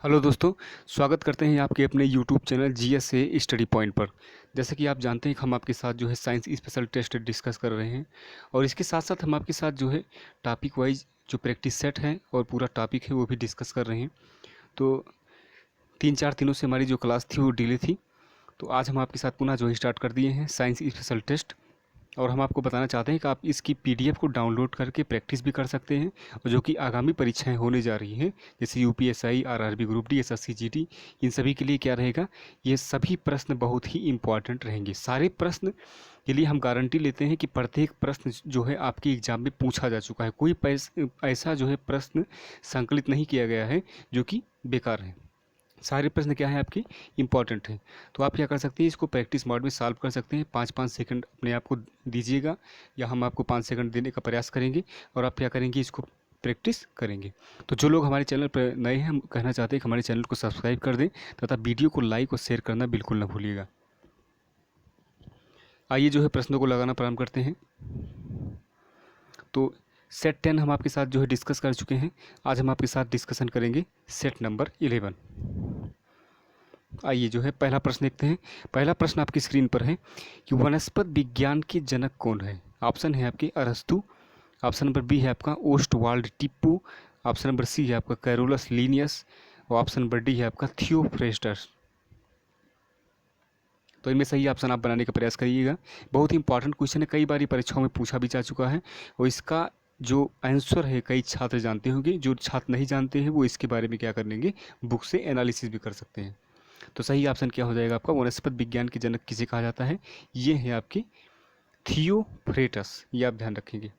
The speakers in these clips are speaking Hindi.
हेलो दोस्तों, स्वागत करते हैं आपके अपने YouTube channel GSA study point पर। जैसे कि आप जानते हैं कि हम आपके साथ जो है साइंस स्पेशल टेस्ट डिस्कस कर रहे हैं और इसके साथ साथ हम आपके साथ जो है टॉपिक वाइज जो प्रैक्टिस सेट है और पूरा टॉपिक है वो भी डिस्कस कर रहे हैं। तो 3-4 दिनों से हमारी जो क्लास थी वो डिले थी, तो आज हम आपके साथ पुनः जो है स्टार्ट कर दिए हैं साइंस स्पेशल टेस्ट। और हम आपको बताना चाहते हैं कि आप इसकी पीडीएफ को डाउनलोड करके प्रैक्टिस भी कर सकते हैं और जो कि आगामी परीक्षाएं होने जा रही हैं जैसे UPSI, RRB group D, SSC GD, इन सभी के लिए क्या रहेगा, ये सभी प्रश्न बहुत ही इंपॉर्टेंट रहेंगे। सारे प्रश्न के लिए हम गारंटी लेते हैं कि प्रत्येक प्रश्न जो है आपके एग्जाम में पूछा जा चुका है। कोई ऐसा जो है प्रश्न संकलित नहीं किया गया है जो कि बेकार है। सारे प्रश्न क्या है आपके इंपॉर्टेंट हैं। तो आप क्या कर सकते हैं, इसको प्रैक्टिस मोड में सॉल्व कर सकते हैं। 5-5 सेकंड अपने आप को दीजिएगा या हम आपको 5 सेकंड देने का प्रयास करेंगे और आप क्या करेंगे, इसको प्रैक्टिस करेंगे। तो जो लोग हमारे चैनल पर नए हैं, हम कहना चाहते हैं कि हमारे चैनल को सब्सक्राइब कर दें तथा वीडियो को लाइक और शेयर करना बिल्कुल ना भूलिएगा। आइए जो है प्रश्नों को लगाना प्रारंभ करते हैं। तो सेट 10 हम आपके साथ जो है डिस्कस कर चुके हैं। आज हम आपके साथ डिस्कशन करेंगे सेट नंबर 11। आइए जो है पहला प्रश्न देखते हैं। पहला प्रश्न आपकी स्क्रीन पर है कि वनस्पत विज्ञान के जनक कौन है। ऑप्शन है आपके अरस्तु, ऑप्शन नंबर बी है आपका ओस्टवाल्ड टिप्पू, ऑप्शन नंबर सी है आपका कैरोलस लीनियस और ऑप्शन नंबर डी है आपका थियोफ्रेस्टस। तो इनमें सही ऑप्शन आप बनाने का प्रयास करिएगा। बहुत ही इंपॉर्टेंट क्वेश्चन है, कई बार परीक्षाओं में पूछा भी जा चुका है और इसका जो आंसर है कई छात्र जानते होंगे। जो छात्र नहीं जानते हैं वो इसके बारे में क्या कर लेंगे, बुक से एनालिसिस भी कर सकते हैं। तो सही ऑप्शन क्या हो जाएगा आपका, वनस्पत विज्ञान के जनक किसे कहा जाता है, ये है आपकी थियोफ्रेटस, ये आप ध्यान रखेंगे।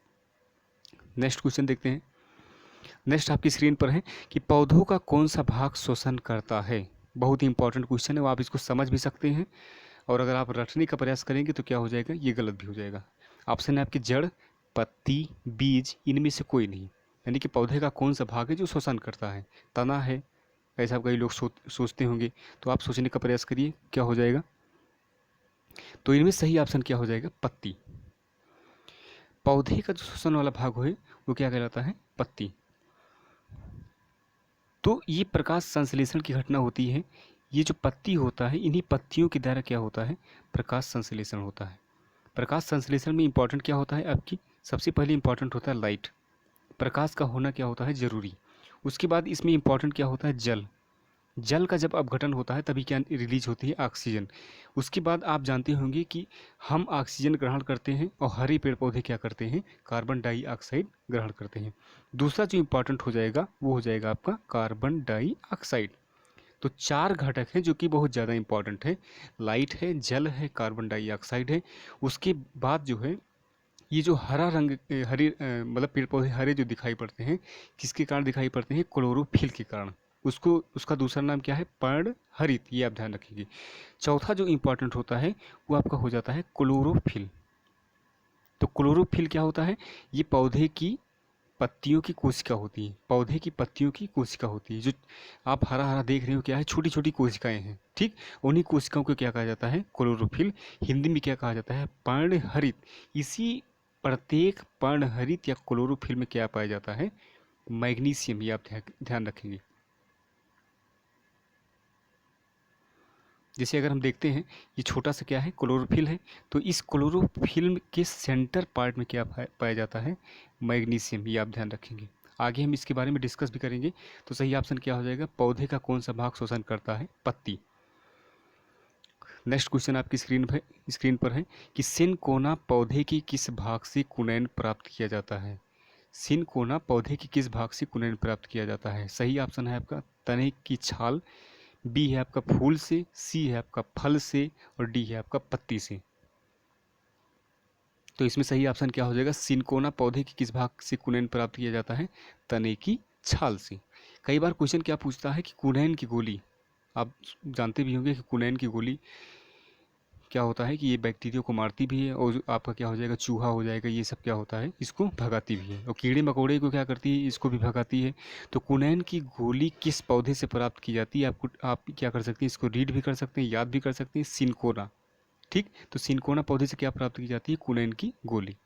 नेक्स्ट क्वेश्चन देखते हैं। नेक्स्ट आपकी स्क्रीन पर है कि पौधों का कौन सा भाग श्वसन करता है। बहुत ही इंपॉर्टेंट क्वेश्चन है, वो आप इसको समझ भी सकते हैं और अगर आप रटने का प्रयास करेंगे तो क्या हो जाएगा, ये गलत भी हो जाएगा। ऑप्शन है आपकी जड़, पत्ती, बीज, इनमें से कोई नहीं। यानी कि पौधे का कौन सा भाग है जो श्वसन करता है, तना है, ऐसा कई लोग सोचते होंगे। तो आप सोचने का प्रयास करिए क्या हो जाएगा। तो इनमें सही ऑप्शन क्या हो जाएगा, पत्ती। पौधे का जो श्वसन वाला भाग है वो क्या कहलाता है, पत्ती। तो ये प्रकाश संश्लेषण की घटना होती है। ये जो पत्ती होता है, इन्हीं पत्तियों के द्वारा क्या होता है, प्रकाश संश्लेषण होता है। प्रकाश संश्लेषण में इंपॉर्टेंट क्या होता है आपकी, सबसे पहले इंपॉर्टेंट होता है लाइट, प्रकाश का होना क्या होता है जरूरी। उसके बाद इसमें इंपॉर्टेंट क्या होता है, जल। जल का जब अपघटन होता है तभी क्या रिलीज होती है, ऑक्सीजन। उसके बाद आप जानते होंगे कि हम ऑक्सीजन ग्रहण करते हैं और हरे पेड़ पौधे क्या करते हैं, कार्बन डाइऑक्साइड ग्रहण करते हैं। दूसरा जो इंपॉर्टेंट हो जाएगा वो हो जाएगा आपका कार्बन डाइऑक्साइड। तो 4 घटक हैं जो कि बहुत ज़्यादा इंपॉर्टेंट है, लाइट है, जल है, कार्बन डाइऑक्साइड है। उसके बाद जो है ये जो हरा रंग हरे मतलब पेड़ पौधे हरे जो दिखाई पड़ते हैं, किसके कारण दिखाई पड़ते हैं, क्लोरोफिल के कारण। उसको उसका दूसरा नाम क्या है, पर्णहरित, ये आप ध्यान रखिए। चौथा जो इंपॉर्टेंट होता है वो आपका हो जाता है क्लोरोफिल। तो क्लोरोफिल क्या होता है, ये पौधे की पत्तियों की कोशिका होती है, पौधे की पत्तियों की कोशिका होती है। जो आप हरा हरा देख रहे हो क्या है, छोटी छोटी कोशिकाएं हैं, ठीक। उन्हीं कोशिकाओं को क्या कहा जाता है, क्लोरोफिल। हिंदी में क्या कहा जाता है, पर्णहरित। इसी प्रत्येक पर्णहरित या क्लोरोफिल में क्या पाया जाता है, मैग्नीशियम, ये आप ध्यान रखेंगे। जैसे अगर हम देखते हैं ये छोटा सा क्या है, क्लोरोफिल है। तो इस क्लोरोफिल के सेंटर पार्ट में क्या पाया जाता है, मैग्नीशियम, ये आप ध्यान रखेंगे। आगे हम इसके बारे में डिस्कस भी करेंगे। तो सही ऑप्शन क्या हो जाएगा, पौधे का कौन सा भाग शोषण करता है, पत्ती। नेक्स्ट क्वेश्चन आपकी स्क्रीन पर है कि सिनकोना पौधे की किस भाग से कुनैन प्राप्त किया जाता है। सिनकोना पौधे की किस भाग से कुनैन प्राप्त किया जाता है। सही ऑप्शन है आपका तने की छाल, बी है आपका फूल से, सी है आपका फल से और डी है आपका पत्ती से। तो इसमें सही ऑप्शन क्या हो जाएगा, सिनकोना पौधे की किस भाग से कुनैन प्राप्त किया जाता है, तने की छाल से। कई बार क्वेश्चन क्या पूछता है कि कुनैन की गोली, आप जानते भी होंगे कि कुनैन की गोली क्या होता है कि ये बैक्टीरिया को मारती भी है और आपका क्या हो जाएगा, चूहा हो जाएगा, ये सब क्या होता है, इसको भगाती भी है। और कीड़े मकोड़े को क्या करती है, इसको भी भगाती है। तो कुनैन की गोली किस पौधे से प्राप्त की जाती है, आप क्या कर सकते हैं, इसको रीड भी कर सकते हैं, याद भी कर सकते हैं, सिनकोना, ठीक। तो सिनकोना पौधे से क्या प्राप्त की जाती है, कुनैन की गोली।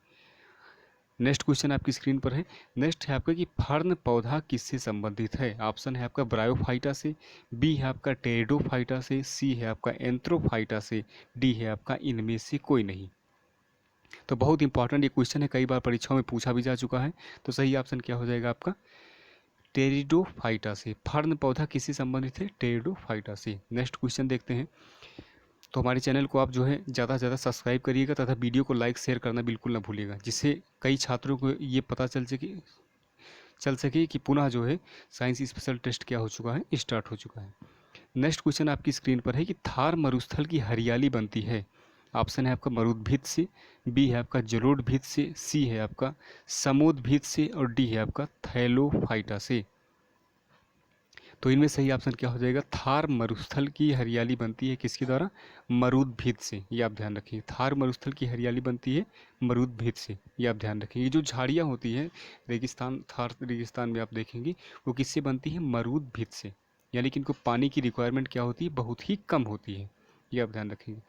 नेक्स्ट क्वेश्चन आपकी स्क्रीन पर है। नेक्स्ट है आपका कि फर्न पौधा किससे संबंधित है। ऑप्शन है आपका ब्रायोफाइटा से, बी है आपका टेरिडोफाइटा से, सी है आपका एंथ्रोफाइटा से, डी है आपका इनमें से कोई नहीं। तो बहुत इंपॉर्टेंट ये क्वेश्चन है, कई बार परीक्षाओं में पूछा भी जा चुका है। तो सही ऑप्शन क्या हो जाएगा आपका टेरिडोफाइटा से। फर्न पौधा किससे संबंधित है, टेरिडोफाइटा से। नेक्स्ट क्वेश्चन देखते हैं। तो हमारे चैनल को आप जो है ज़्यादा से ज़्यादा सब्सक्राइब करिएगा तथा वीडियो को लाइक शेयर करना बिल्कुल ना भूलिएगा, जिससे कई छात्रों को ये पता चल सके कि पुनः जो है साइंस स्पेशल टेस्ट क्या हो चुका है, स्टार्ट हो चुका है। नेक्स्ट क्वेश्चन आपकी स्क्रीन पर है कि थार मरुस्थल की हरियाली बनती है। ऑप्शन है आपका मरुद्भिद से, बी है आपका जलोढ़भिद से, सी है आपका समोद्भिद से और डी है आपका थैलोफाइटा से। तो इनमें सही ऑप्शन क्या हो जाएगा, थार मरुस्थल की हरियाली बनती है किसके द्वारा, मरुद्भिद से। ये आप ध्यान रखिए, थार मरुस्थल की हरियाली बनती है मरुद्भिद से, ये आप ध्यान रखिए। ये जो झाड़ियाँ होती हैं रेगिस्तान, थार रेगिस्तान में आप देखेंगे वो किससे बनती है, मरुद्भिद से। यानी कि इनको पानी की रिक्वायरमेंट क्या होती है, बहुत ही कम होती है, ये आप ध्यान रखिए।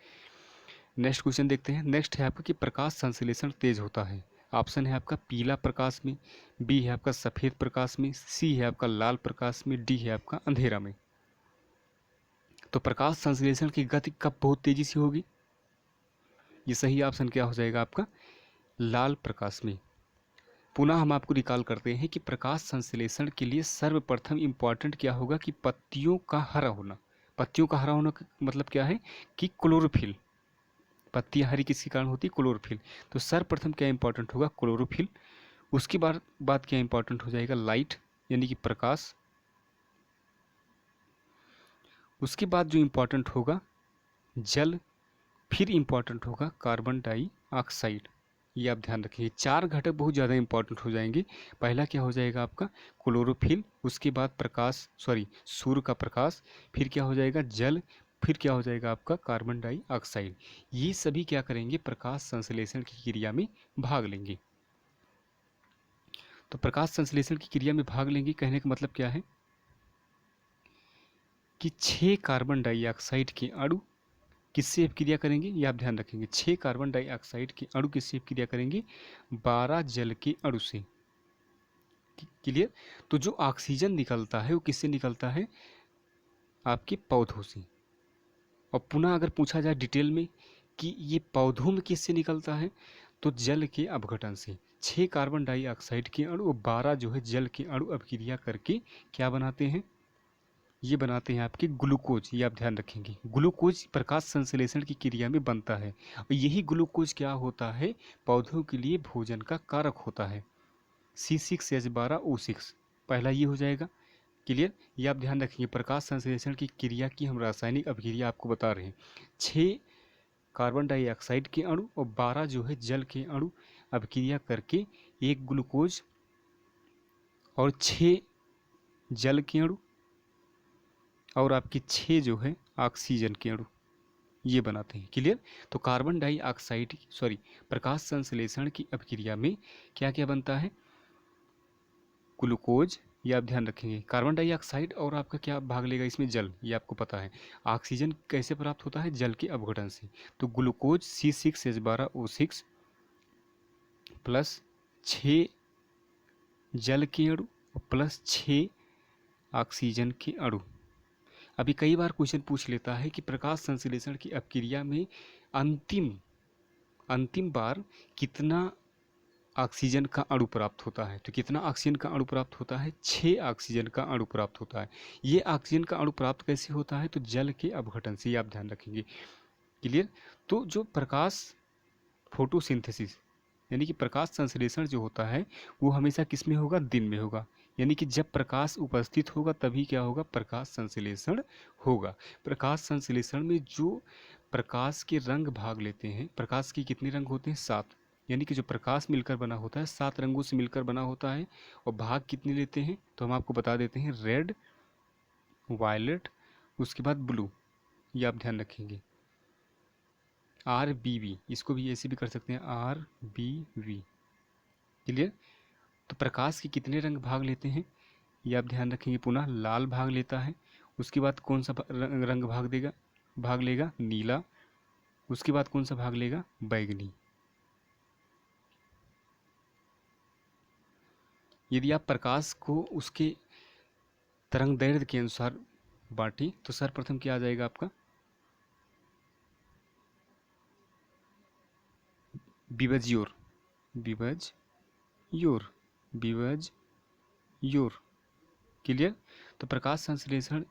नेक्स्ट क्वेश्चन देखते हैं। नेक्स्ट है आपका कि प्रकाश संश्लेषण तेज होता है। ऑप्शन है आपका पीला प्रकाश में, बी है आपका सफ़ेद प्रकाश में, सी है आपका लाल प्रकाश में, डी है आपका अंधेरा में। तो प्रकाश संश्लेषण की गति कब बहुत तेजी से होगी, ये सही ऑप्शन क्या हो जाएगा आपका, लाल प्रकाश में। पुनः हम आपको रिकॉल करते हैं कि प्रकाश संश्लेषण के लिए सर्वप्रथम इम्पॉर्टेंट क्या होगा कि पत्तियों का हरा होना। पत्तियों का हरा होना का मतलब क्या है कि क्लोरोफिल। पत्तियाँ हरी किसके कारण होती है, क्लोरोफिल। तो सर्वप्रथम क्या इंपॉर्टेंट होगा, क्लोरोफिल। उसके बाद क्या इंपॉर्टेंट हो जाएगा, लाइट यानी कि प्रकाश। उसके बाद जो इंपॉर्टेंट होगा जल, फिर इंपॉर्टेंट होगा कार्बन डाइऑक्साइड। ये आप ध्यान रखिए, चार घटक बहुत ज़्यादा इंपॉर्टेंट हो जाएंगे। पहला क्या हो जाएगा आपका क्लोरोफिल, उसके बाद सूर्य का प्रकाश, फिर क्या हो जाएगा जल, फिर क्या हो जाएगा आपका कार्बन डाइऑक्साइड। ये सभी क्या करेंगे, प्रकाश संश्लेषण की क्रिया में भाग लेंगे। तो प्रकाश संश्लेषण की क्रिया में भाग लेंगे कहने का मतलब क्या है कि 6 कार्बन डाइऑक्साइड के अणु किससे क्रिया करेंगे, ये आप ध्यान रखेंगे। 6 कार्बन डाइऑक्साइड के अणु किससे क्रिया करेंगे, 12 जल के अणु से। क्लियर। तो जो ऑक्सीजन निकलता है वो किससे निकलता है, आपके पौधों से। और पुनः अगर पूछा जाए डिटेल में कि ये पौधों में किससे निकलता है, तो जल के अपघटन से। 6 कार्बन डाइऑक्साइड के अणु और 12 जो है जल के अणु अपक्रिया करके क्या बनाते हैं, ये बनाते हैं आपके ग्लूकोज। ये आप ध्यान रखेंगे, ग्लूकोज प्रकाश संश्लेषण की क्रिया में बनता है। और यही ग्लूकोज क्या होता है, पौधों के लिए भोजन का कारक होता है। C6H12O6 पहला ये हो जाएगा। क्लियर। ये आप ध्यान रखेंगे, प्रकाश संश्लेषण की क्रिया की हम रासायनिक अभिक्रिया आपको बता रहे हैं। 6 कार्बन डाइऑक्साइड के अणु और 12 जो है जल के अणु अभिक्रिया करके एक ग्लूकोज और 6 जल के अणु और आपकी 6 जो है ऑक्सीजन के अणु, ये बनाते हैं। क्लियर। तो कार्बन डाइऑक्साइड प्रकाश संश्लेषण की अभिक्रिया में क्या क्या बनता है, ग्लूकोज, ये आप ध्यान रखेंगे। कार्बन डाइऑक्साइड और आपका क्या भाग लेगा इसमें, जल, ये आपको पता है। ऑक्सीजन कैसे प्राप्त होता है, जल के अपघटन से। तो ग्लूकोज C6H12O6 प्लस 6 जल के अणु प्लस 6 ऑक्सीजन के अणु। अभी कई बार क्वेश्चन पूछ लेता है कि प्रकाश संश्लेषण की अपक्रिया में अंतिम बार कितना ऑक्सीजन का अणु प्राप्त होता है। तो कितना ऑक्सीजन का अणु प्राप्त होता है, 6 ऑक्सीजन का अणु प्राप्त होता है। ये ऑक्सीजन का अणु प्राप्त कैसे होता है, तो जल के अपघटन से, ये आप ध्यान रखेंगे। क्लियर। तो जो प्रकाश फोटोसिंथेसिस यानी कि प्रकाश संश्लेषण जो होता है वो हमेशा किस में होगा, दिन में होगा। यानी कि जब प्रकाश उपस्थित होगा तभी क्या होगा, प्रकाश संश्लेषण होगा। प्रकाश संश्लेषण में जो प्रकाश के रंग भाग लेते हैं, प्रकाश के कितने रंग होते हैं, 7। यानी कि जो प्रकाश मिलकर बना होता है 7 रंगों से मिलकर बना होता है। और भाग कितने लेते हैं, तो हम आपको बता देते हैं, रेड, वायलेट, उसके बाद ब्लू, ये आप ध्यान रखेंगे। RBV, इसको भी ऐसे भी कर सकते हैं, RBV। क्लियर। तो प्रकाश के कितने रंग भाग लेते हैं, ये आप ध्यान रखेंगे। पुनः लाल भाग लेता है, उसके बाद कौन सा रंग भाग लेगा, नीला। उसके बाद कौन सा भाग लेगा, बैगनी। यदि आप प्रकाश को उसके तरंग दैर्ध्य के अनुसार बांटें तो सर्वप्रथम क्या आ जाएगा आपका विभज्योर, विभज्योर, विभज्योर। क्लियर। तो प्रकाश संश्लेषण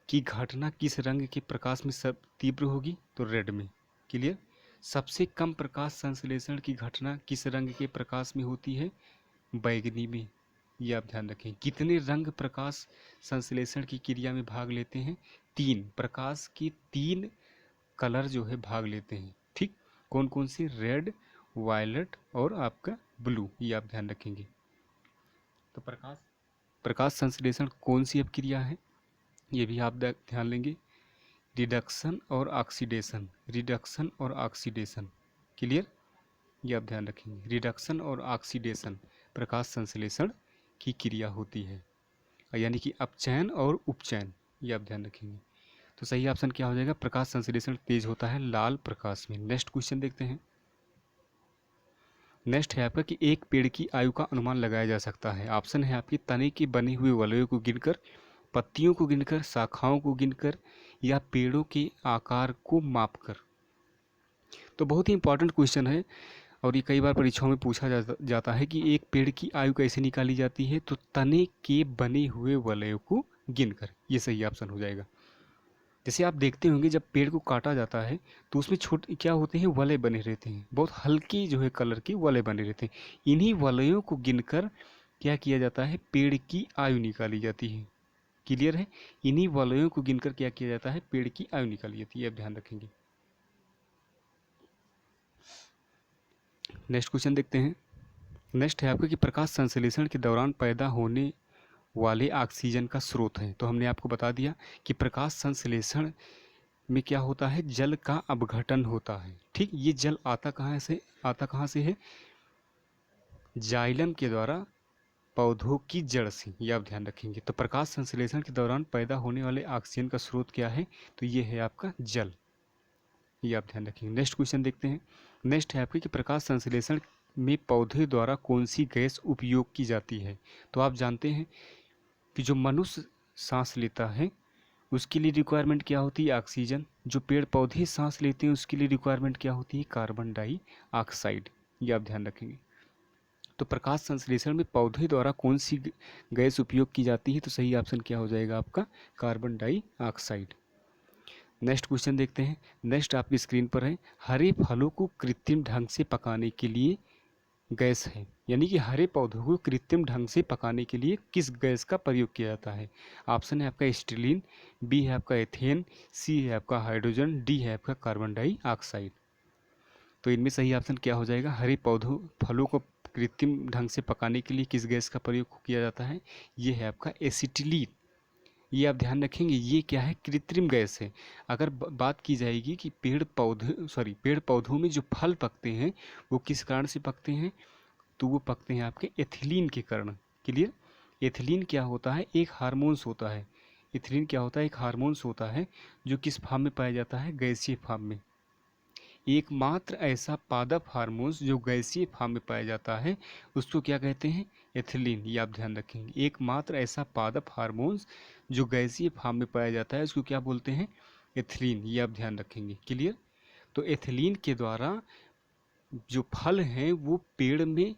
की घटना किस रंग के प्रकाश में सब तीव्र होगी? तो रेड में। क्लियर। सबसे कम प्रकाश संश्लेषण की घटना किस रंग के प्रकाश में होती है? बैगनी में। ये आप ध्यान रखें। कितने रंग प्रकाश संश्लेषण की क्रिया में भाग लेते हैं? 3। प्रकाश के 3 कलर जो है भाग लेते हैं। ठीक। कौन कौन से? रेड, वायलेट और आपका ब्लू। ये आप ध्यान रखेंगे। तो प्रकाश संश्लेषण कौन सी अपक्रिया है? ये भी आप ध्यान लेंगे। रिडक्शन और ऑक्सीडेशन, रिडक्शन और ऑक्सीडेशन। क्लियर। ये आप ध्यान रखेंगे। रिडक्शन और ऑक्सीडेशन प्रकाश संश्लेषण की क्रिया होती है, यानी कि अपचयन और उपचयन। ये आप ध्यान रखेंगे। तो सही ऑप्शन क्या हो जाएगा? प्रकाश संश्लेषण तेज होता है लाल प्रकाश में। नेक्स्ट क्वेश्चन देखते हैं। नेक्स्ट है आपका कि एक पेड़ की आयु का अनुमान लगाया जा सकता है। ऑप्शन है आपके तने के बने हुए वलयों को गिनकर, पत्तियों को गिनकर, शाखाओं को गिनकर या पेड़ों के आकार को मापकर। तो बहुत ही इंपॉर्टेंट क्वेश्चन है और ये कई बार परीक्षाओं में पूछा जाता है कि एक पेड़ की आयु कैसे निकाली जाती है? तो तने के बने हुए वलयों को गिनकर। ये सही ऑप्शन हो जाएगा। जैसे आप देखते होंगे जब पेड़ को काटा जाता है तो उसमें छोटे क्या होते हैं? वलय बने रहते हैं, बहुत हल्के जो है कलर के वलय बने रहते हैं। इन्हीं वलयों को गिनकर क्या किया जाता है? पेड़ की आयु निकाली जाती है। क्लियर है। इन्हीं वलयों को गिनकर क्या किया जाता है? पेड़ की आयु निकाली जाती है। आप ध्यान रखेंगे। नेक्स्ट क्वेश्चन देखते हैं। नेक्स्ट है आपका कि प्रकाश संश्लेषण के दौरान पैदा होने वाले ऑक्सीजन का स्रोत है। तो हमने आपको बता दिया कि प्रकाश संश्लेषण में क्या होता है? जल का अपघटन होता है। ठीक। ये जल आता कहाँ से है? जाइलम के द्वारा पौधों की जड़ से। ये आप ध्यान रखेंगे। तो प्रकाश संश्लेषण के दौरान पैदा होने वाले ऑक्सीजन का स्रोत क्या है? तो ये है आपका जल। ये आप ध्यान रखेंगे। नेक्स्ट क्वेश्चन देखते हैं। नेक्स्ट है आपके कि प्रकाश संश्लेषण में पौधे द्वारा कौन सी गैस उपयोग की जाती है? तो आप जानते हैं कि जो मनुष्य सांस लेता है उसके लिए रिक्वायरमेंट क्या होती है? ऑक्सीजन। जो पेड़ पौधे सांस लेते हैं उसके लिए रिक्वायरमेंट क्या होती है? Carbon dioxide. ये आप ध्यान रखेंगे। तो प्रकाश संश्लेषण में पौधे द्वारा कौन सी गैस उपयोग की जाती है? तो सही ऑप्शन क्या हो जाएगा आपका? Carbon dioxide. नेक्स्ट क्वेश्चन देखते हैं। नेक्स्ट आपकी स्क्रीन पर है, हरे फलों को कृत्रिम ढंग से पकाने के लिए गैस है, यानी कि हरे पौधों को कृत्रिम ढंग से पकाने के लिए किस गैस का प्रयोग किया जाता है? ऑप्शन है आपका स्टीलिन, बी है आपका एथेन, सी है आपका हाइड्रोजन, डी है आपका कार्बन डाइऑक्साइड। तो इनमें सही ऑप्शन क्या हो जाएगा? हरे फलों को कृत्रिम ढंग से पकाने के लिए किस गैस का प्रयोग किया जाता है? ये है आपका एसिटिलीन। ये आप ध्यान रखेंगे। ये क्या है? कृत्रिम गैस है। अगर बात की जाएगी कि पेड़ पौधों में जो फल पकते हैं वो किस कारण से पकते हैं? तो वो पकते हैं आपके एथिलीन के कारण। क्लियर। एथिलीन क्या होता है? एक हार्मोन्स होता है। एथिलीन क्या होता है? एक हार्मोन्स होता है जो किस फॉर्म में पाया जाता है? गैसीय फॉर्म में। एकमात्र ऐसा पादप हार्मोन्स जो गैसीय फॉर्म में पाया जाता है उसको क्या कहते हैं? एथिलीन। ये आप ध्यान रखेंगे। एकमात्र ऐसा पादप हार्मोन्स जो गैसीय फॉर्म में पाया जाता है उसको क्या बोलते हैं? एथिलीन। ये आप ध्यान रखेंगे। क्लियर। तो एथिलीन के द्वारा जो फल हैं वो पेड़ में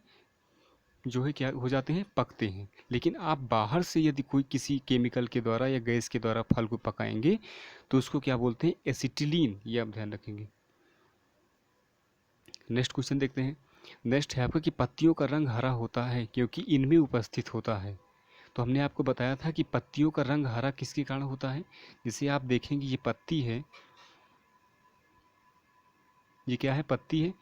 जो है क्या हो जाते हैं? पकते हैं। लेकिन आप बाहर से यदि कोई किसी केमिकल के द्वारा या गैस के द्वारा फल को पकाएंगे तो उसको क्या बोलते हैं? एसिटिलीन। ये आप ध्यान रखेंगे। नेक्स्ट क्वेश्चन देखते हैं। नेक्स्ट है आपका कि पत्तियों का रंग हरा होता है क्योंकि इनमें उपस्थित होता है। तो हमने आपको बताया था कि पत्तियों का रंग हरा किसके कारण होता है? जिसे आप देखेंगे ये पत्ती है, ये क्या है? पत्ती है।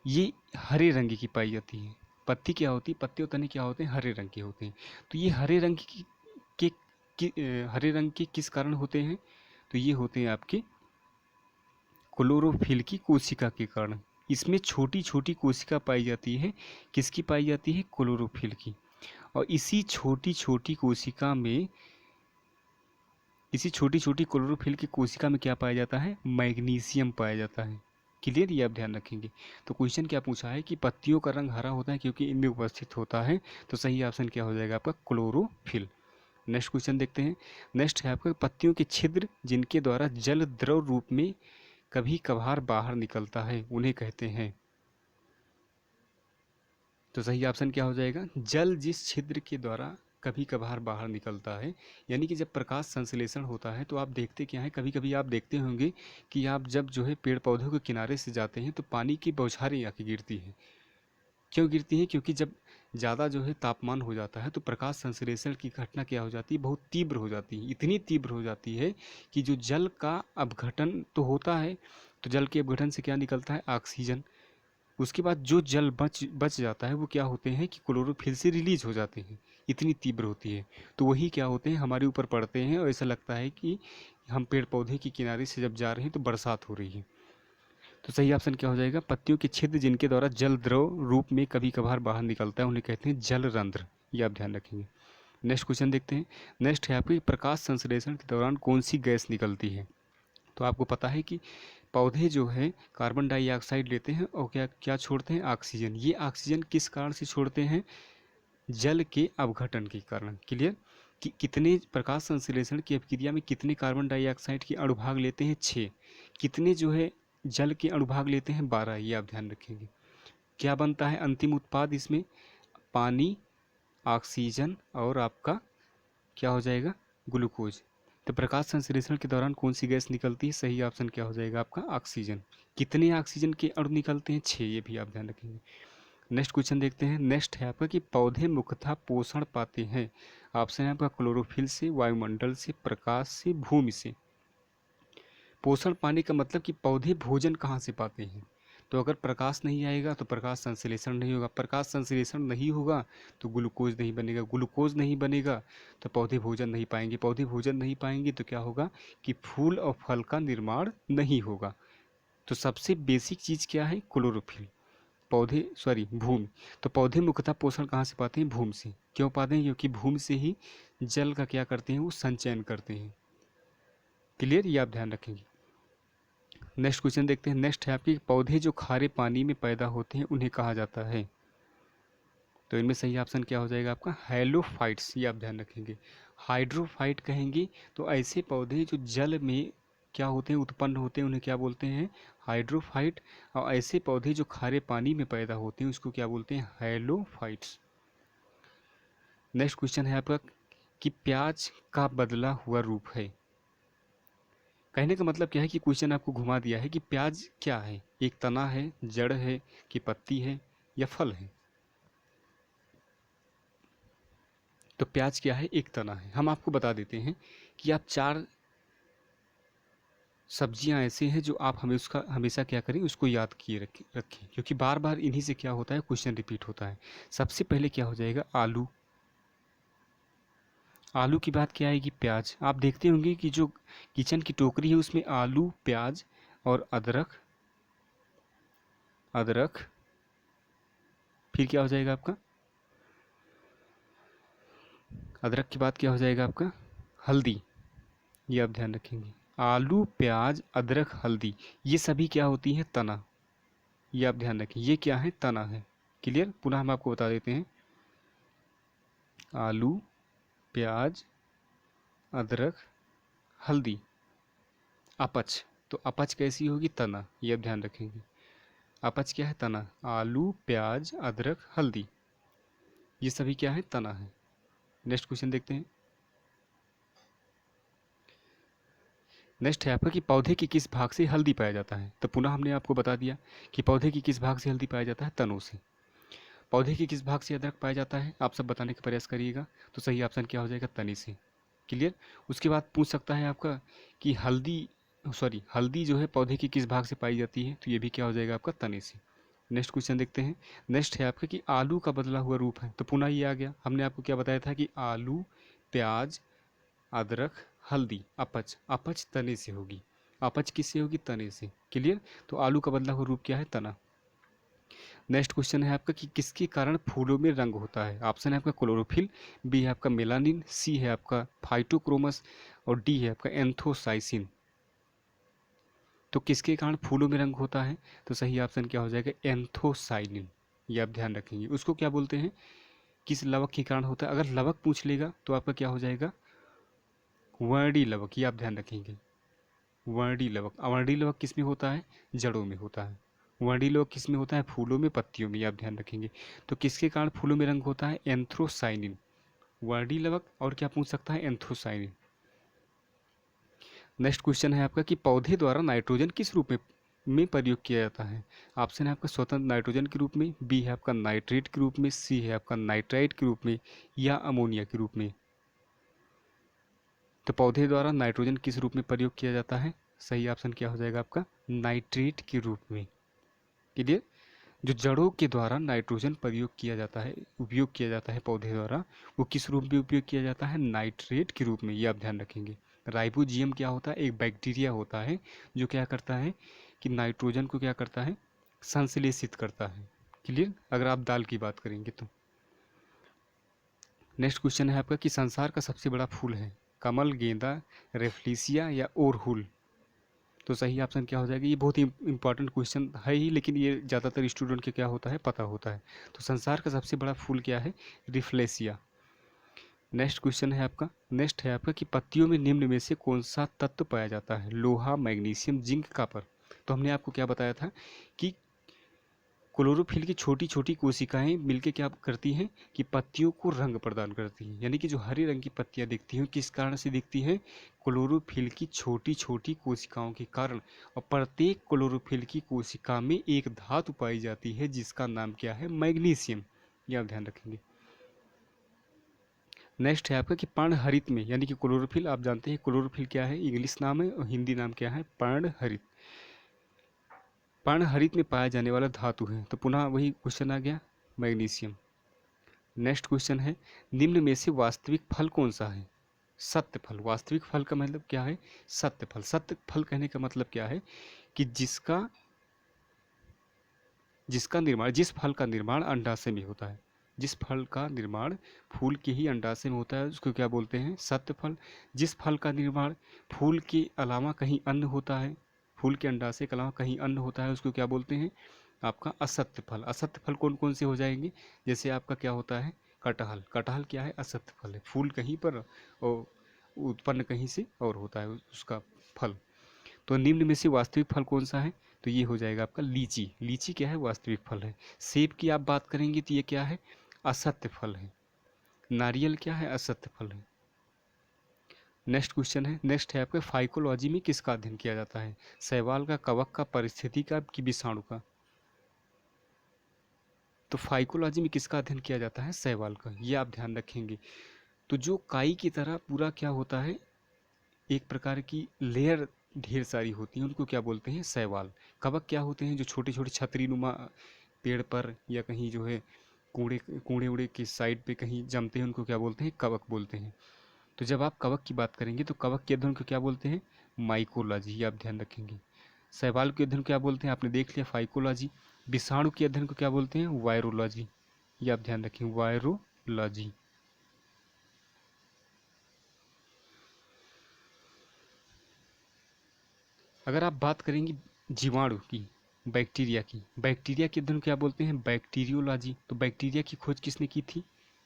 ये हरे रंग की पाई जाती है। पत्ती क्या होती है? पत्ते और तने क्या होते हैं? हरे रंग के होते हैं। तो ये हरे रंग हरे रंग के किस कारण होते हैं? तो ये होते हैं आपके क्लोरोफिल की कोशिका के कारण। इसमें छोटी छोटी कोशिका पाई जाती है। किसकी पाई जाती है? क्लोरोफिल की। और इसी छोटी छोटी क्लोरोफिल की कोशिका में क्या पाया जाता है? मैग्नीशियम पाया जाता है। क्लियर, ये आप ध्यान रखेंगे। तो क्वेश्चन क्या पूछा है कि पत्तियों का रंग हरा होता है क्योंकि इनमें उपस्थित होता है, तो सही ऑप्शन क्या हो जाएगा आपका क्लोरोफिल। नेक्स्ट क्वेश्चन देखते हैं। नेक्स्ट है आपका पत्तियों के छिद्र जिनके द्वारा जल द्रव रूप में कभी कभार बाहर निकलता है उन्हें कहते हैं। तो सही ऑप्शन क्या हो जाएगा, जल जिस छिद्र के द्वारा कभी कभार बाहर निकलता है। यानी कि जब प्रकाश संश्लेषण होता है तो आप देखते क्या है, कभी कभी आप देखते होंगे कि आप जब जो है पेड़ पौधों के किनारे से जाते हैं तो पानी की बौछारें आके गिरती हैं। क्यों गिरती हैं, क्योंकि जब ज़्यादा जो है तापमान हो जाता है तो प्रकाश संश्लेषण की घटना क्या हो जाती है, बहुत तीव्र हो जाती है। इतनी तीव्र हो जाती है कि जो जल का अपघटन तो होता है, तो जल के अपघटन से क्या निकलता है, ऑक्सीजन। उसके बाद जो जल बच बच जाता है वो क्या होते हैं कि क्लोरोफिल से रिलीज हो जाते हैं। इतनी तीव्र होती है, तो वही क्या होते हैं, हमारे ऊपर पड़ते हैं और ऐसा लगता है कि हम पेड़ पौधे के किनारे से जब जा रहे हैं तो बरसात हो रही है। तो सही ऑप्शन क्या हो जाएगा, पत्तियों के छिद्र जिनके द्वारा जल द्रव रूप में कभी कभार बाहर निकलता है उन्हें कहते हैं जल रंध्र। ये आप ध्यान रखेंगे। नेक्स्ट क्वेश्चन देखते हैं। नेक्स्ट है आपके प्रकाश संश्लेषण के दौरान कौन सी गैस निकलती है। तो आपको पता है कि पौधे जो है कार्बन डाइऑक्साइड लेते हैं और क्या क्या छोड़ते हैं, ऑक्सीजन। ये ऑक्सीजन किस कारण से छोड़ते हैं, जल के अपघटन के कारण। क्लियर, कि कितने प्रकाश संश्लेषण की अभिक्रिया में कितने कार्बन डाइऑक्साइड के अणुभाग लेते हैं, 6। कितने जो है जल के अणुभाग लेते हैं, 12। ये आप ध्यान रखेंगे। क्या बनता है अंतिम उत्पाद इसमें, पानी, ऑक्सीजन और आपका क्या हो जाएगा, ग्लूकोज। तो प्रकाश संश्लेषण के दौरान कौन सी गैस निकलती है, सही ऑप्शन क्या हो जाएगा आपका ऑक्सीजन। कितने ऑक्सीजन के अणु निकलते हैं, 6। ये भी आप ध्यान रखेंगे। नेक्स्ट क्वेश्चन देखते हैं। नेक्स्ट है आपका कि पौधे मुख्यतः पोषण पाते हैं। ऑप्शन है आपका क्लोरोफिल से, वायुमंडल से, प्रकाश से, भूमि से। पोषण पाने का मतलब कि पौधे भोजन कहाँ से पाते हैं। तो अगर प्रकाश नहीं आएगा तो प्रकाश संश्लेषण नहीं होगा, प्रकाश संश्लेषण नहीं होगा तो ग्लूकोज नहीं बनेगा, ग्लूकोज नहीं बनेगा तो पौधे भोजन नहीं पाएंगे, पौधे भोजन नहीं पाएंगे तो क्या होगा कि फूल और फल का निर्माण नहीं होगा। तो सबसे बेसिक चीज़ क्या है, क्लोरोफिल। पौधे सॉरी भूमि। तो पौधे मुख्यतः पोषण कहाँ से पाते हैं, भूमि से। क्यों पाते हैं, क्योंकि भूमि से ही जल का क्या करते हैं, वो संचयन करते हैं। क्लियर, ये आप ध्यान रखेंगे। नेक्स्ट क्वेश्चन देखते हैं। नेक्स्ट है आपकी पौधे जो खारे पानी में पैदा होते हैं उन्हें कहा जाता है। तो इनमें सही ऑप्शन क्या हो जाएगा आपका, हैलोफाइट्स। ये आप ध्यान रखेंगे। हाइड्रोफाइट कहेंगे तो ऐसे पौधे जो जल में क्या होते हैं, उत्पन्न होते हैं, उन्हें क्या बोलते हैं, हाइड्रोफाइट। और ऐसे पौधे जो खारे पानी में पैदा होते हैं उसको क्या बोलते हैं, हैलोफाइट्स। नेक्स्ट क्वेश्चन है आपका कि प्याज का बदला हुआ रूप है। कहने का मतलब क्या है कि क्वेश्चन आपको घुमा दिया है कि प्याज क्या है, एक तना है, जड़ है, कि पत्ती है, या फल है। तो प्याज क्या है, एक तना है। हम आपको बता देते हैं कि आप 4 सब्जियां ऐसे हैं जो आप हमें उसका हमेशा क्या करें, उसको याद किए रखें, क्योंकि बार बार इन्हीं से क्या होता है, क्वेश्चन रिपीट होता है। सबसे पहले क्या हो जाएगा, आलू। आलू की बात क्या आएगी, प्याज। आप देखते होंगे कि जो किचन की टोकरी है उसमें आलू, प्याज और अदरक, अदरक फिर क्या हो जाएगा आपका, अदरक के बाद क्या हो जाएगा आपका, हल्दी। ये आप ध्यान रखेंगे। आलू, प्याज, अदरक, हल्दी, ये सभी क्या होती हैं, तना। ये आप ध्यान रखें, ये क्या है, तना है। क्लियर, पुनः हम आपको बता देते हैं। आलू, प्याज, अदरक, हल्दी, अपच। तो अपच कैसी होगी, तना। ये आप ध्यान रखेंगे। अपच क्या है, तना। आलू, प्याज, अदरक, हल्दी, ये सभी क्या है, तना है। नेक्स्ट क्वेश्चन देखते हैं। नेक्स्ट है आपका कि पौधे के किस भाग से हल्दी पाया जाता है। तो पुनः हमने आपको बता दिया कि पौधे की किस भाग से हल्दी पाया जाता है, तनों से। पौधे के किस भाग से अदरक पाया जाता है, आप सब बताने का प्रयास करिएगा। तो सही ऑप्शन क्या हो जाएगा, तने से। क्लियर। उसके बाद पूछ सकता है आपका कि हल्दी जो है पौधे की किस भाग से पाई जाती है। तो ये भी क्या हो जाएगा आपका, तने से। नेक्स्ट क्वेश्चन देखते हैं। नेक्स्ट है आपका कि आलू का बदला हुआ रूप है। तो पुनः ये आ गया, हमने आपको क्या बताया था कि आलू, प्याज, अदरक, हल्दी, अपच। अपच तने से होगी, अपच किससे होगी, तने से। क्लियर। तो आलू का बदला हुआ रूप क्या है, तना। नेक्स्ट क्वेश्चन है आपका कि किसके कारण फूलों में रंग होता है। ऑप्शन है आपका क्लोरोफिल, बी है आपका मेलानिन, सी है आपका फाइटोक्रोमस और डी है आपका एंथोसाइसिन। तो किसके कारण फूलों में रंग होता है? तो सही ऑप्शन क्या हो जाएगा? एंथोसाइनिन। ये आप ध्यान रखेंगे। उसको क्या बोलते हैं? किस लवक के कारण होता है? अगर लवक पूछ लेगा तो आपका क्या हो जाएगा? वर्णी लवक। ये आप ध्यान रखेंगे। वर्णी लवक। अवर्णी लवक किस में होता है? जड़ों में होता है। वर्णी लवक किस में होता है? फूलों में, पत्तियों में। ये आप ध्यान रखेंगे। तो किसके कारण फूलों में रंग होता है? एंथ्रोसाइनिन। वर्णी लवक और क्या पूछ सकता है? एंथ्रोसाइनिन। नेक्स्ट क्वेश्चन है आपका कि पौधे द्वारा नाइट्रोजन किस रूप में प्रयोग किया जाता है? ऑप्शन है आपका स्वतंत्र नाइट्रोजन के रूप में, बी है आपका नाइट्रेट के रूप में, सी है आपका नाइट्राइट के रूप में, या अमोनिया के रूप में। तो पौधे द्वारा नाइट्रोजन किस रूप में प्रयोग किया जाता है? सही ऑप्शन क्या हो जाएगा आपका? नाइट्रेट के रूप में। क्लियर? जो जड़ों के द्वारा नाइट्रोजन प्रयोग किया जाता है, उपयोग किया जाता है पौधे द्वारा, वो किस रूप में उपयोग किया जाता है? नाइट्रेट के रूप में। ये आप ध्यान रखेंगे। राइबोजियम क्या होता है? एक बैक्टीरिया होता है जो क्या करता है कि नाइट्रोजन को क्या करता है? संश्लेषित करता है। क्लियर? अगर आप दाल की बात करेंगे तो। नेक्स्ट क्वेश्चन है आपका कि संसार का सबसे बड़ा फूल है? कमल, गेंदा, रेफ्लिसिया या ओरहुल? तो सही ऑप्शन क्या हो जाएगा? ये बहुत ही इंपॉर्टेंट क्वेश्चन है ही, लेकिन ये ज़्यादातर स्टूडेंट के क्या होता है? पता होता है। तो संसार का सबसे बड़ा फूल क्या है? रिफ्लेसिया। नेक्स्ट क्वेश्चन है आपका। नेक्स्ट है आपका कि पत्तियों में निम्न में से कौन सा तत्व पाया जाता है? लोहा, मैग्नीशियम, जिंक, कॉपर। तो हमने आपको क्या बताया था कि क्लोरोफिल की छोटी छोटी कोशिकाएं मिलकर क्या करती हैं कि पत्तियों को रंग प्रदान करती हैं। यानी कि जो हरे रंग की पत्तियां दिखती हैं किस कारण से दिखती हैं? क्लोरोफिल की छोटी छोटी कोशिकाओं के कारण। और प्रत्येक क्लोरोफिल की कोशिका में एक धातु पाई जाती है जिसका नाम क्या है? मैग्नीशियम। ये आप ध्यान रखेंगे। नेक्स्ट है आपका कि पर्णहरित में, यानी कि क्लोरोफिल आप जानते हैं क्लोरोफिल क्या है? इंग्लिश नाम है और हिंदी नाम क्या है? पर्णहरित। पर्णहरित में पाया जाने वाला धातु है। तो पुनः वही क्वेश्चन आ गया, मैग्नीशियम। नेक्स्ट क्वेश्चन है निम्न में से वास्तविक फल कौन सा है? सत्य फल। वास्तविक फल का मतलब क्या है? सत्य फल। सत्य फल कहने का मतलब क्या है कि जिसका जिसका निर्माण, जिस फल का निर्माण अंडाशय में होता है। जिस फल का निर्माण फूल के ही अंडाशय में होता है उसको क्या बोलते हैं? सत्य फल। जिस फल का निर्माण फूल के अलावा कहीं अन्य होता है, फूल के अंडाशय के अलावा कहीं अन्य होता है, उसको क्या बोलते हैं? आपका असत्य फल। असत्य फल कौन कौन से हो जाएंगे? जैसे आपका क्या होता है? कटहल। कटहल क्या है? असत्य फल है। फूल कहीं पर और उत्पन्न कहीं से और होता है उसका फल। तो निम्न में से वास्तविक फल कौन सा है? तो ये हो जाएगा आपका लीची। लीची क्या है? वास्तविक फल है। सेब की आप बात करेंगे तो ये क्या है? असत्य फल है। नारियल क्या है? असत्य फल है। नेक्स्ट क्वेश्चन है, नेक्स्ट है आपके फाइकोलॉजी में किसका अध्ययन किया जाता है? शैवाल का, कवक का, परिस्थिति का, कि विषाणु का? तो फाइकोलॉजी में किसका अध्ययन किया जाता है? शैवाल का। ये आप ध्यान रखेंगे। तो जो काई की तरह पूरा क्या होता है? एक प्रकार की लेयर ढेर सारी होती हैं, उनको क्या बोलते हैं? शैवाल। कवक क्या होते हैं? जो छोटे छोटे छतरी नुमा पेड़ पर या कहीं जो है कूड़े कूड़े उड़े के साइड पे कहीं जमते हैं, उनको क्या बोलते हैं? कवक बोलते हैं। तो जब आप कवक की बात करेंगे तो कवक के अध्ययन को क्या बोलते हैं? माइकोलॉजी। ये आप ध्यान रखेंगे। शैवाल के अध्ययन को क्या बोलते हैं? आपने देख लिया, फाइकोलॉजी। विषाणु के अध्ययन को क्या बोलते हैं? वायरोलॉजी। ये आप ध्यान रखें, वायरोलॉजी। अगर आप बात करेंगे जीवाणु की, बैक्टीरिया की, बैक्टीरिया के अध्ययन को क्या बोलते हैं? बैक्टीरियोलॉजी। तो बैक्टीरिया की खोज किसने की थी?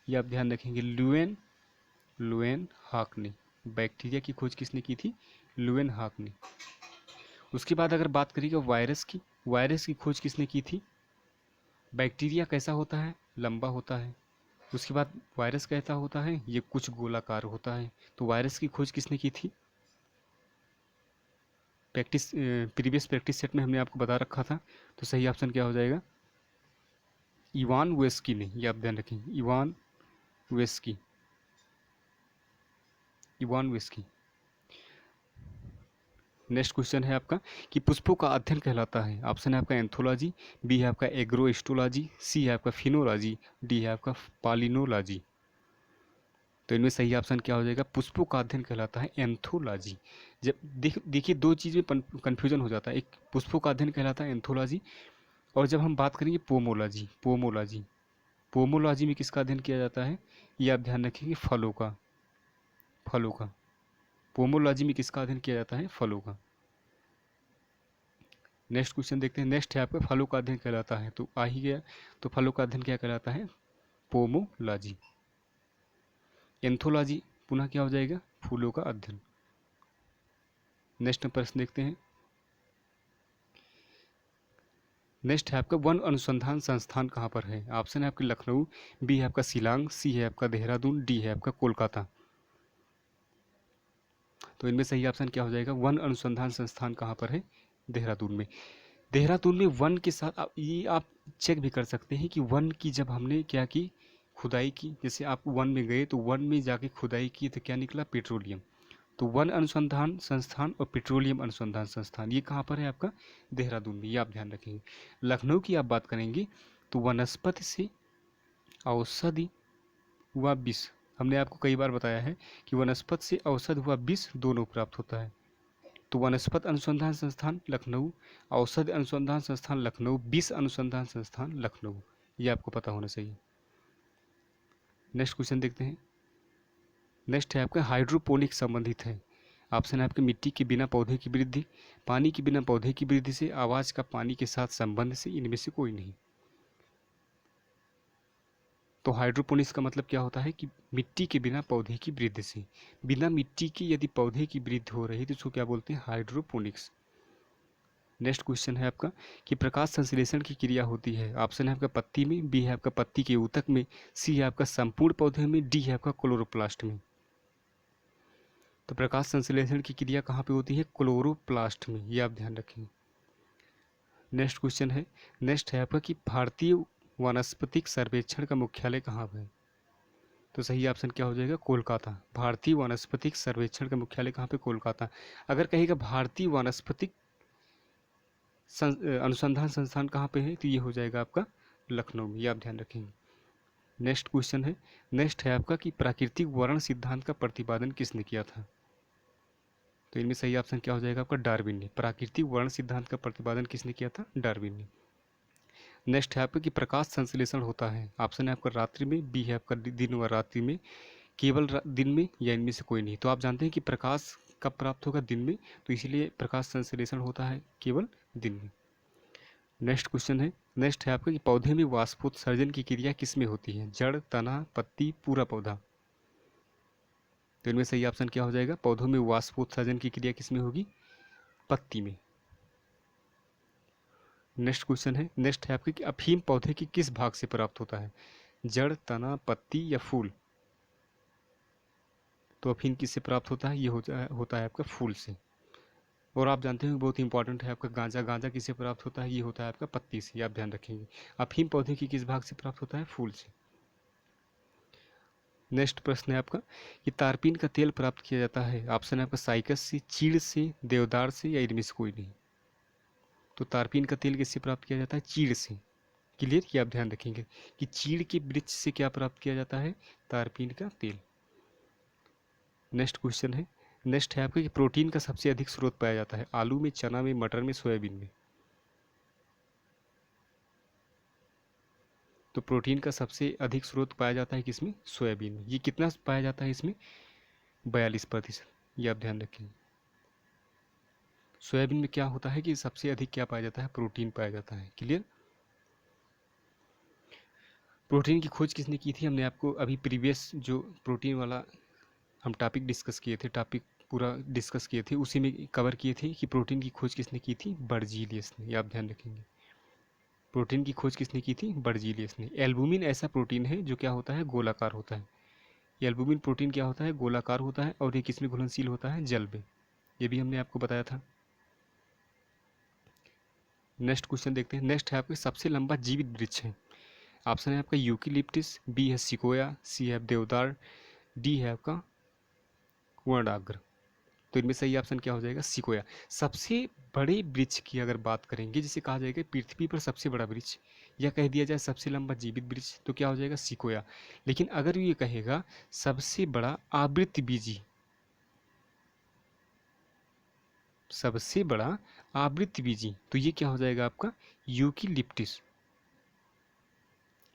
ये आप ध्यान रखेंगे, लुएन लुएन हाक ने। बैक्टीरिया की खोज किसने की थी? लुएन हाक ने। उसके बाद अगर बात करेंगे वायरस की, वायरस की खोज किसने की थी? बैक्टीरिया कैसा होता है? लंबा होता है। उसके बाद वायरस कैसा होता है? ये कुछ गोलाकार होता है। तो वायरस की खोज किसने की थी? प्रैक्टिस प्रीवियस प्रैक्टिस सेट में हमने आपको बता रखा था। तो सही ऑप्शन क्या हो जाएगा? इवान वेस्की ने। ये आप ध्यान रखें, Ivan whisky. Ivan whisky. Next question है आपका कि पुष्पों का अध्ययन कहलाता है? ऑप्शन है आपका एंथोलॉजी, बी है आपका एग्रोस्टोलॉजी, सी है आपका फिनोलॉजी, डी है आपका पालिनोलॉजी। तो इनमें सही ऑप्शन क्या हो जाएगा? पुष्पों का अध्ययन कहलाता है एंथोलॉजी। जब देखिए दो चीज़ में कन्फ्यूजन हो जाता है। एक पुष्पों का अध्ययन कहलाता है एंथोलॉजी, और जब हम बात करेंगे पोमोलॉजी, पोमोलॉजी, पोमोलॉजी में किसका अध्ययन किया जाता है? ये आप ध्यान रखेंगे, फलों का। फलों का। पोमोलॉजी में किसका अध्ययन किया जाता है? फलों का। नेक्स्ट क्वेश्चन देखते हैं। नेक्स्ट है आपका फलों का अध्ययन कहलाता है, तो आ ही गया। तो फलों का अध्ययन क्या कहलाता है? पोमोलॉजी। एंथोलॉजी पुनः क्या हो जाएगा? फूलों का अध्ययन। नेक्स्ट प्रश्न देखते हैं। नेक्स्ट है आपका वन अनुसंधान संस्थान कहाँ पर है? ऑप्शन है आपके लखनऊ, बी है आपका शिलांग, सी है आपका देहरादून, डी है आपका कोलकाता। तो इनमें सही ऑप्शन क्या हो जाएगा? वन अनुसंधान संस्थान कहाँ पर है? देहरादून में। देहरादून में वन के साथ ये आप चेक भी कर सकते हैं कि वन की जब हमने क्या की, खुदाई की। जैसे आप वन में गए तो वन में जाके खुदाई की तो क्या निकला? पेट्रोलियम। तो वन अनुसंधान संस्थान और पेट्रोलियम अनुसंधान संस्थान ये कहाँ पर है आपका? देहरादून में। ये आप ध्यान रखेंगे। लखनऊ की आप बात करेंगे तो वनस्पति से औषधि हुआ विष, हमने आपको कई बार बताया है कि वनस्पति से औषध हुआ विष दोनों प्राप्त होता है। तो वनस्पति अनुसंधान संस्थान लखनऊ, औषधि अनुसंधान संस्थान लखनऊ, विष अनुसंधान संस्थान लखनऊ। ये आपको पता होना चाहिए। नेक्स्ट क्वेश्चन देखते हैं। नेक्स्ट है आपका हाइड्रोपोनिक संबंधित है। ऑप्शन है आपके मिट्टी के बिना पौधे की वृद्धि, पानी के बिना पौधे की वृद्धि से, आवाज़ का पानी के साथ संबंध से, इनमें से कोई नहीं। तो हाइड्रोपोनिक्स का मतलब क्या होता है कि मिट्टी के बिना पौधे की वृद्धि से। बिना मिट्टी के यदि पौधे की वृद्धि हो रही है तो उसको क्या बोलते हैं? हाइड्रोपोनिक्स। नेक्स्ट क्वेश्चन है आपका कि प्रकाश संश्लेषण की क्रिया होती है। ऑप्शन है आपका पत्ती में, बी है आपका पत्ती के ऊतक में, सी है आपका संपूर्ण पौधे में, डी है आपका क्लोरोप्लास्ट में। तो प्रकाश संश्लेषण की क्रिया कहाँ पे होती है? क्लोरोप्लास्ट में। ये आप ध्यान रखें। नेक्स्ट क्वेश्चन है। नेक्स्ट है आपका कि भारतीय वानस्पतिक सर्वेक्षण का मुख्यालय कहाँ है? तो सही ऑप्शन क्या हो जाएगा? कोलकाता। भारतीय वानस्पतिक सर्वेक्षण का मुख्यालय कहाँ पे? कोलकाता। अगर कहेगा भारतीय वानस्पतिक अनुसंधान संस्थान कहाँ पे है तो ये हो जाएगा आपका लखनऊ में। ये आप ध्यान रखेंगे। नेक्स्ट क्वेश्चन है। नेक्स्ट है आपका कि प्राकृतिक वर्ण सिद्धांत का प्रतिपादन किसने किया था? तो इनमें सही ऑप्शन क्या हो जाएगा आपका? डार्विन ने। प्राकृतिक वर्ण सिद्धांत का प्रतिपादन किसने किया था? डार्विन ने। नेक्स्ट है आपका कि प्रकाश संश्लेषण होता है। ऑप्शन है आपका रात्रि में, बी है आपका दिन व रात्रि में, केवल दिन में, या इनमें से कोई नहीं। तो आप जानते हैं कि प्रकाश कब प्राप्त होगा? दिन में। तो इसलिए प्रकाश संश्लेषण होता है केवल दिन में। नेक्स्ट क्वेश्चन है। नेक्स्ट है आपका कि पौधे में वाष्पोत्सर्जन की क्रिया किस में होती है? जड़, तना, पत्ती, पूरा पौधा। तो इनमें सही ऑप्शन क्या हो जाएगा? पौधों में वाष्पोत्सर्जन की क्रिया किस में होगी? पत्ती में। नेक्स्ट क्वेश्चन है। नेक्स्ट है आपके कि अफीम पौधे के किस भाग से प्राप्त होता है? जड़, तना, पत्ती या फूल। तो अफीम किससे प्राप्त होता है? ये होता है आपका फूल से। और आप जानते हैं बहुत इंपॉर्टेंट है आपका गांजा। गांजा किससे प्राप्त होता है? ये होता है आपका पत्ती से। आप ध्यान रखेंगे। अफीम पौधे की किस भाग से प्राप्त होता है? फूल से। नेक्स्ट प्रश्न है आपका कि तारपीन का तेल प्राप्त किया जाता है। ऑप्शन है आपका साइकस से, चीड़ से, देवदार से, या इनमें से कोई नहीं। तो तारपीन का तेल किससे प्राप्त किया जाता है? चीड़ से। क्लियर? कि आप ध्यान रखेंगे कि चीड़ के वृक्ष से क्या प्राप्त किया जाता है? तारपीन का तेल। नेक्स्ट क्वेश्चन है। नेक्स्ट है आपका कि प्रोटीन का सबसे अधिक स्रोत पाया जाता है। आलू में, चना में, मटर में, सोयाबीन में। तो प्रोटीन का सबसे अधिक स्रोत पाया जाता है किसमें? सोयाबीन में। ये कितना पाया जाता है इसमें? 42%। ये आप ध्यान रखेंगे। सोयाबीन में क्या होता है कि सबसे अधिक क्या पाया जाता है? प्रोटीन पाया जाता है। क्लियर? प्रोटीन की खोज किसने की थी? हमने आपको अभी प्रीवियस जो प्रोटीन वाला हम टॉपिक डिस्कस किए थे, टॉपिक पूरा डिस्कस किए थे, उसी में कवर किए थे कि प्रोटीन की खोज किसने की थी? बर्जीलियस ने। ये आप ध्यान रखेंगे। प्रोटीन की खोज किसने की थी? बर्जीलियस ने। एल्बुमिन ऐसा प्रोटीन है जो क्या होता है? गोलाकार होता है। एल्बुमिन प्रोटीन क्या होता है? गोलाकार होता है। और ये किसमें घुलनशील होता है? जल में। ये भी हमने आपको बताया था। नेक्स्ट क्वेश्चन देखते हैं। नेक्स्ट है आपके सबसे लंबा जीवित वृक्ष है। ऑप्शन है आपका यूकेलिप्टिस, बी है सिकोया, सी है देवदार, डी है आपका वर्णाग्र। तो इनमें सही ऑप्शन क्या हो जाएगा? सिकोया। सबसे बड़े वृक्ष की अगर बात करेंगे, जिसे कहा जाएगा पृथ्वी पर सबसे बड़ा वृक्ष, या कह दिया जाए सबसे लंबा जीवित वृक्ष, तो क्या हो जाएगा? सिकोया। लेकिन अगर ये कहेगा सबसे बड़ा आवृतबीजी, सबसे बड़ा आवृतबीजी, तो ये क्या हो जाएगा आपका? यूकेलिप्टिस।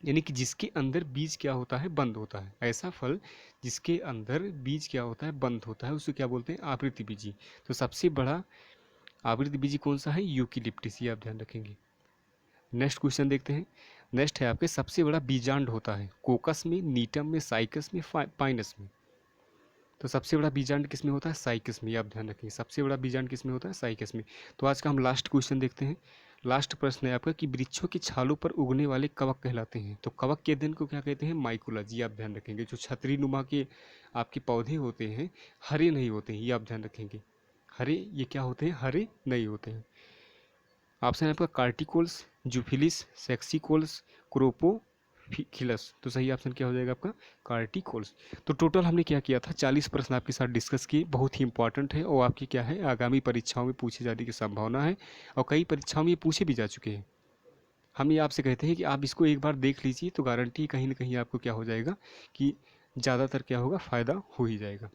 यानी कि जिसके अंदर बीज क्या होता है? बंद होता है। ऐसा फल जिसके अंदर बीज क्या होता है? बंद होता है, उसे क्या बोलते हैं? आवृतबीजी। तो सबसे बड़ा आवृत बीजी कौन सा है? यूकेलिप्टिस, ये आप ध्यान रखेंगे। नेक्स्ट क्वेश्चन देखते हैं। नेक्स्ट है आपके सबसे बड़ा बीजांड होता है कोकस में, नीटम में, साइकस में, पाइनस में। तो सबसे बड़ा बीजांड किस में होता है? साइकस में, आप ध्यान रखेंगे। सबसे बड़ा बीजांड किस में होता है? साइकस में। तो आज का हम लास्ट क्वेश्चन देखते हैं। लास्ट प्रश्न है आपका कि वृक्षों की छालों पर उगने वाले कवक कहलाते हैं। तो कवक के अध्ययन को क्या कहते हैं? माइकोलॉजी, आप ध्यान रखेंगे। जो छतरी नुमा के आपके पौधे होते हैं, हरे नहीं होते हैं, ये आप ध्यान रखेंगे। हरे ये क्या होते हैं? हरे नहीं होते हैं। ऑप्शन है आपका कार्टिकोल्स, जूफिलिस, सेक्सिकोल्स, क्रोपोफिलस। तो सही ऑप्शन क्या हो जाएगा आपका? कार्टिकोल्स। तो टोटल हमने क्या किया था? 40 प्रश्न आपके साथ डिस्कस किए, बहुत ही इंपॉर्टेंट है और आपकी क्या है, आगामी परीक्षाओं में पूछे जाने की संभावना है और कई परीक्षाओं में ये पूछे भी जा चुके हैं। हम ये आपसे कहते हैं कि आप इसको एक बार देख लीजिए, तो गारंटी कहीं ना कहीं आपको क्या हो जाएगा कि ज़्यादातर क्या होगा, फ़ायदा हो ही जाएगा।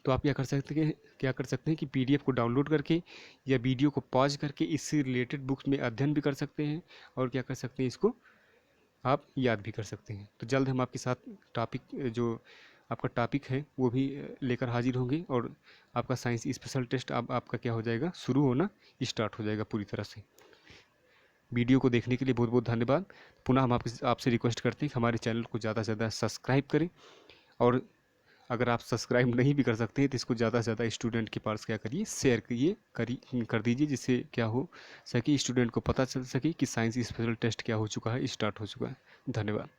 तो आप क्या कर सकते हैं कि पीडीएफ को डाउनलोड करके या वीडियो को पॉज करके इससे रिलेटेड बुक्स में अध्ययन भी कर सकते हैं और क्या कर सकते हैं, इसको आप याद भी कर सकते हैं। तो जल्द हम आपके साथ टॉपिक जो आपका टॉपिक है वो भी लेकर हाजिर होंगे और आपका साइंस स्पेशल टेस्ट अब आपका क्या हो जाएगा, शुरू होना स्टार्ट हो जाएगा पूरी तरह से। वीडियो को देखने के लिए बहुत बहुत धन्यवाद। पुनः हम आपसे रिक्वेस्ट करते हैं कि हमारे चैनल को ज़्यादा से ज़्यादा सब्सक्राइब करें और अगर आप सब्सक्राइब नहीं भी कर सकते हैं तो इसको ज़्यादा से ज़्यादा स्टूडेंट के पास क्या करिए, शेयर कर दीजिए, जिससे क्या हो सके, स्टूडेंट को पता चल सके कि साइंस स्पेशल टेस्ट क्या हो चुका है, स्टार्ट हो चुका है। धन्यवाद।